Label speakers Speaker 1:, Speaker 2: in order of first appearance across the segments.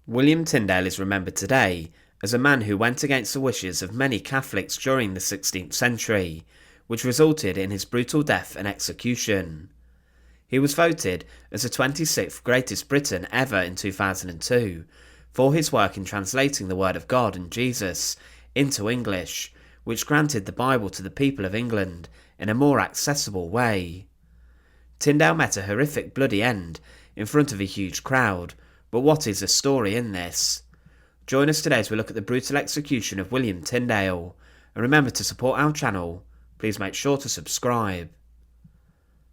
Speaker 1: William Tyndale is remembered today as a man who went against the wishes of many Catholics during the 16th century, which resulted in his brutal death and execution. He was voted as the 26th greatest Briton ever in 2002 for his work in translating the Word of God and Jesus into English, which granted the Bible to the people of England in a more accessible way. Tyndale met a horrific bloody end in front of a huge crowd, but what is the story in this? Join us today as we look at the brutal execution of William Tyndale, and remember to support our channel. Please make sure to subscribe.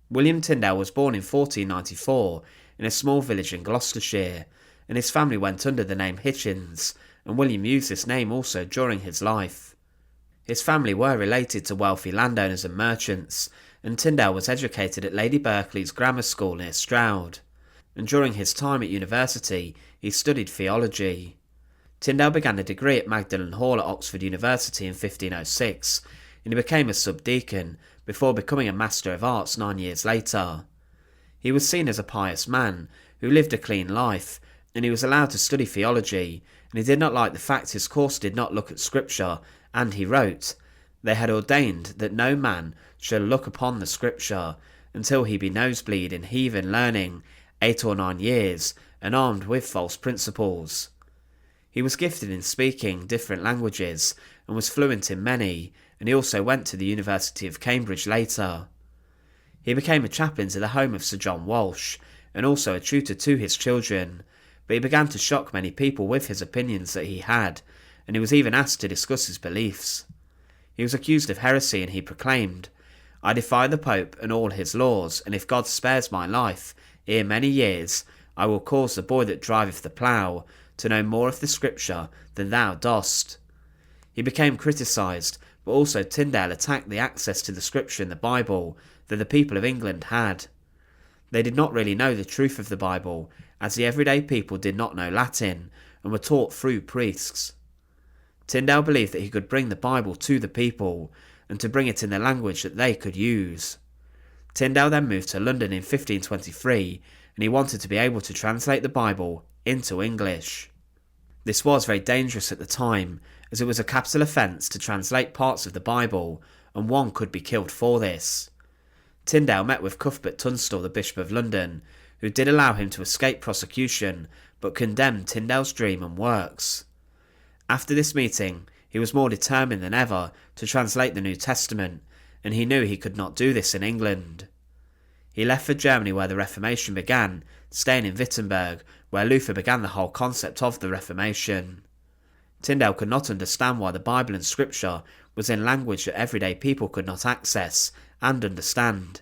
Speaker 1: William Tyndale was born in 1494 in a small village in Gloucestershire, and his family went under the name Hitchens, and William used this name also during his life. His family were related to wealthy landowners and merchants, and Tyndale was educated at Lady Berkeley's grammar school near Stroud, and during his time at university he studied theology. Tyndale began a degree at Magdalen Hall at Oxford University in 1506, and he became a subdeacon before becoming a Master of Arts 9 years later. He was seen as a pious man who lived a clean life, and he was allowed to study theology, and he did not like the fact his course did not look at Scripture, and he wrote, "They had ordained that no man shall look upon the Scripture until he be nosebleed in heathen learning 8 or 9 years, and armed with false principles." He was gifted in speaking different languages and was fluent in many, and he also went to the University of Cambridge later. He became a chaplain to the home of Sir John Walsh, and also a tutor to his children, but he began to shock many people with his opinions that he had, and he was even asked to discuss his beliefs. He was accused of heresy, and he proclaimed, "I defy the Pope and all his laws, and if God spares my life, ere many years, I will cause the boy that driveth the plough to know more of the Scripture than thou dost." He became criticised, but also Tyndale attacked the access to the Scripture in the Bible that the people of England had. They did not really know the truth of the Bible, as the everyday people did not know Latin and were taught through priests. Tyndale believed that he could bring the Bible to the people, and to bring it in the language that they could use. Tyndale then moved to London in 1523, and he wanted to be able to translate the Bible into English. This was very dangerous at the time, as it was a capital offence to translate parts of the Bible, and one could be killed for this. Tyndale met with Cuthbert Tunstall, the Bishop of London, who did allow him to escape prosecution, but condemned Tyndale's dream and works. After this meeting, he was more determined than ever to translate the New Testament, and he knew he could not do this in England. He left for Germany, where the Reformation began, staying in Wittenberg, where Luther began the whole concept of the Reformation. Tyndale could not understand why the Bible and Scripture was in language that everyday people could not access and understand.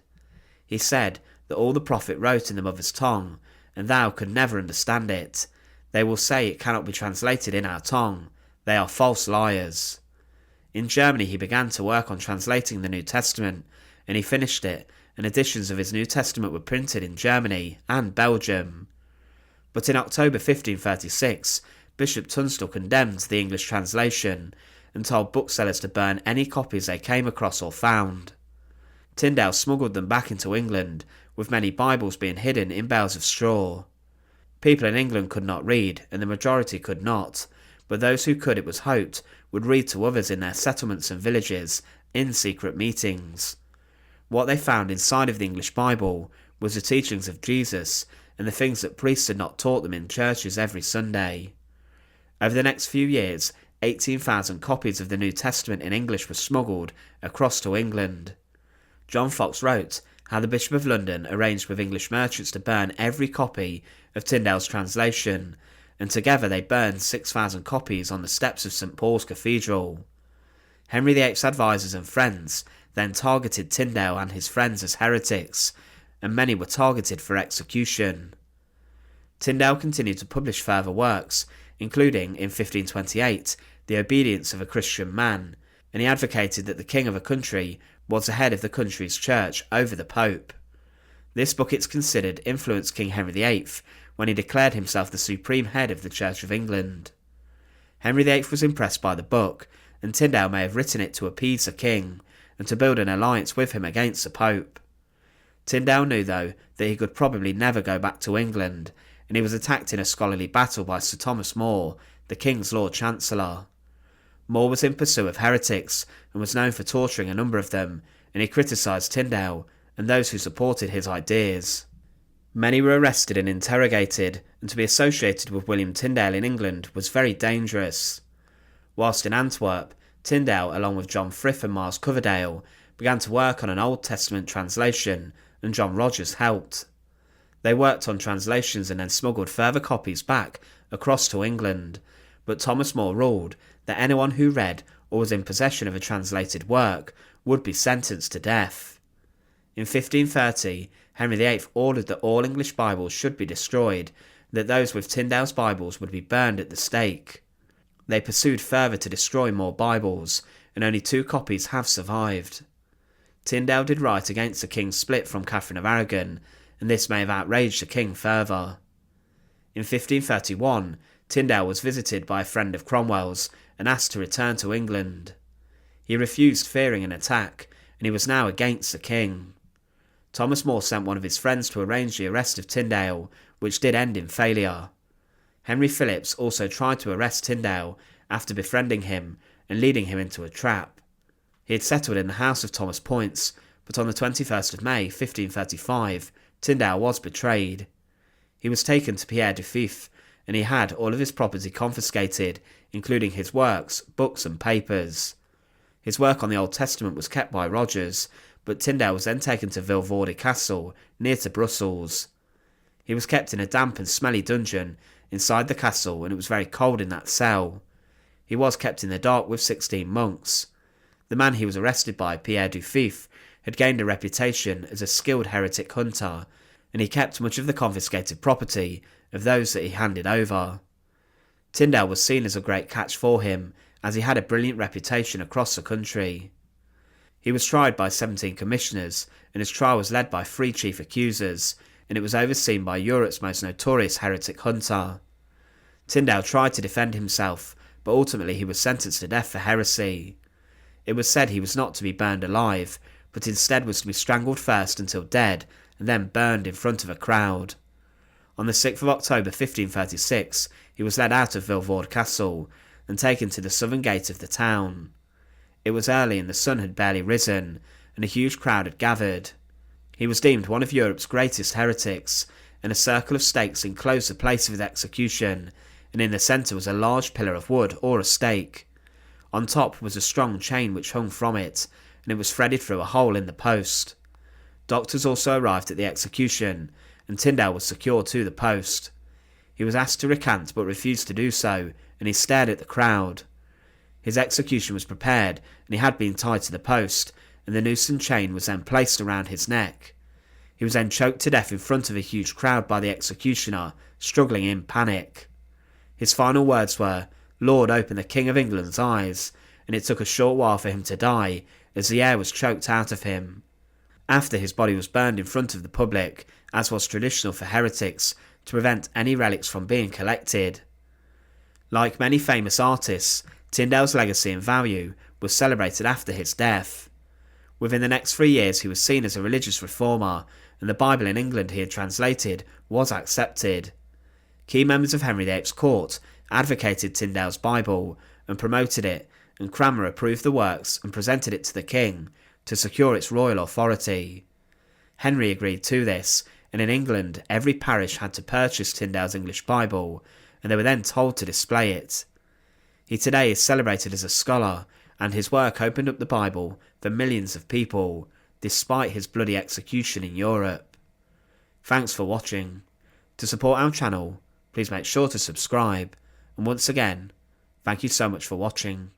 Speaker 1: He said that all the prophet wrote in the mother's tongue, and thou could never understand it. They will say it cannot be translated in our tongue. They are false liars. In Germany he began to work on translating the New Testament, and he finished it, and editions of his New Testament were printed in Germany and Belgium. But in October 1536, Bishop Tunstall condemned the English translation and told booksellers to burn any copies they came across or found. Tyndale smuggled them back into England, with many Bibles being hidden in bales of straw. People in England could not read, and the majority could not, but those who could, it was hoped, would read to others in their settlements and villages in secret meetings. What they found inside of the English Bible was the teachings of Jesus and the things that priests had not taught them in churches every Sunday. Over the next few years, 18,000 copies of the New Testament in English were smuggled across to England. John Fox wrote how the Bishop of London arranged with English merchants to burn every copy of Tyndale's translation, and together they burned 6,000 copies on the steps of St. Paul's Cathedral. Henry VIII's advisers and friends then targeted Tyndale and his friends as heretics, and many were targeted for execution. Tyndale continued to publish further works, including, in 1528, The Obedience of a Christian Man, and he advocated that the king of a country was the head of the country's church over the Pope. This book, it's considered, influenced King Henry VIII when he declared himself the supreme head of the Church of England. Henry VIII was impressed by the book, and Tyndale may have written it to appease the king and to build an alliance with him against the Pope. Tyndale knew, though, that he could probably never go back to England, and he was attacked in a scholarly battle by Sir Thomas More, the King's Lord Chancellor. More was in pursuit of heretics and was known for torturing a number of them, and he criticised Tyndale and those who supported his ideas. Many were arrested and interrogated, and to be associated with William Tyndale in England was very dangerous. Whilst in Antwerp, Tyndale, along with John Frith and Miles Coverdale, began to work on an Old Testament translation, and John Rogers helped. They worked on translations and then smuggled further copies back across to England, but Thomas More ruled that anyone who read or was in possession of a translated work would be sentenced to death. In 1530, Henry VIII ordered that all English Bibles should be destroyed, and that those with Tyndale's Bibles would be burned at the stake. They pursued further to destroy more Bibles, and only 2 copies have survived. Tyndale did right against the king's split from Catherine of Aragon, and this may have outraged the king further. In 1531, Tyndale was visited by a friend of Cromwell's and asked to return to England. He refused, fearing an attack, and he was now against the king. Thomas More sent one of his friends to arrange the arrest of Tyndale, which did end in failure. Henry Phillips also tried to arrest Tyndale after befriending him and leading him into a trap. He had settled in the house of Thomas Poyntz, but on the 21st of May 1535, Tyndale was betrayed. He was taken to Pierre du Fif, and he had all of his property confiscated, including his works, books and papers. His work on the Old Testament was kept by Rogers, but Tyndale was then taken to Vilvoorde Castle, near to Brussels. He was kept in a damp and smelly dungeon inside the castle, and it was very cold in that cell. He was kept in the dark with 16 monks. The man he was arrested by, Pierre du Fif, had gained a reputation as a skilled heretic hunter, and he kept much of the confiscated property of those that he handed over. Tyndale was seen as a great catch for him, as he had a brilliant reputation across the country. He was tried by 17 commissioners, and his trial was led by 3 chief accusers, and it was overseen by Europe's most notorious heretic hunter. Tyndale tried to defend himself, but ultimately he was sentenced to death for heresy. It was said he was not to be burned alive, but instead was to be strangled first until dead, and then burned in front of a crowd. On the 6th of October 1536, he was led out of Vilvoorde Castle, and taken to the southern gate of the town. It was early and the sun had barely risen, and a huge crowd had gathered. He was deemed one of Europe's greatest heretics, and a circle of stakes enclosed the place of his execution, and in the centre was a large pillar of wood or a stake. On top was a strong chain which hung from it, and it was threaded through a hole in the post. Doctors also arrived at the execution, and Tyndale was secured to the post. He was asked to recant but refused to do so, and he stared at the crowd. His execution was prepared, and he had been tied to the post, and the noose and chain was then placed around his neck. He was then choked to death in front of a huge crowd by the executioner, struggling in panic. His final words were, "Lord, open the King of England's eyes," and it took a short while for him to die, as the air was choked out of him. After, his body was burned in front of the public, as was traditional for heretics, to prevent any relics from being collected. Like many famous artists, Tyndale's legacy and value was celebrated after his death. Within the next 3 years he was seen as a religious reformer, and the Bible in England he had translated was accepted. Key members of Henry VIII's court advocated Tyndale's Bible and promoted it, and Cranmer approved the works and presented it to the king to secure its royal authority. Henry agreed to this, and in England every parish had to purchase Tyndale's English Bible, and they were then told to display it. He today is celebrated as a scholar, and his work opened up the Bible for millions of people, despite his bloody execution in Europe. Thanks for watching. To support our channel, please make sure to subscribe, and once again, thank you so much for watching.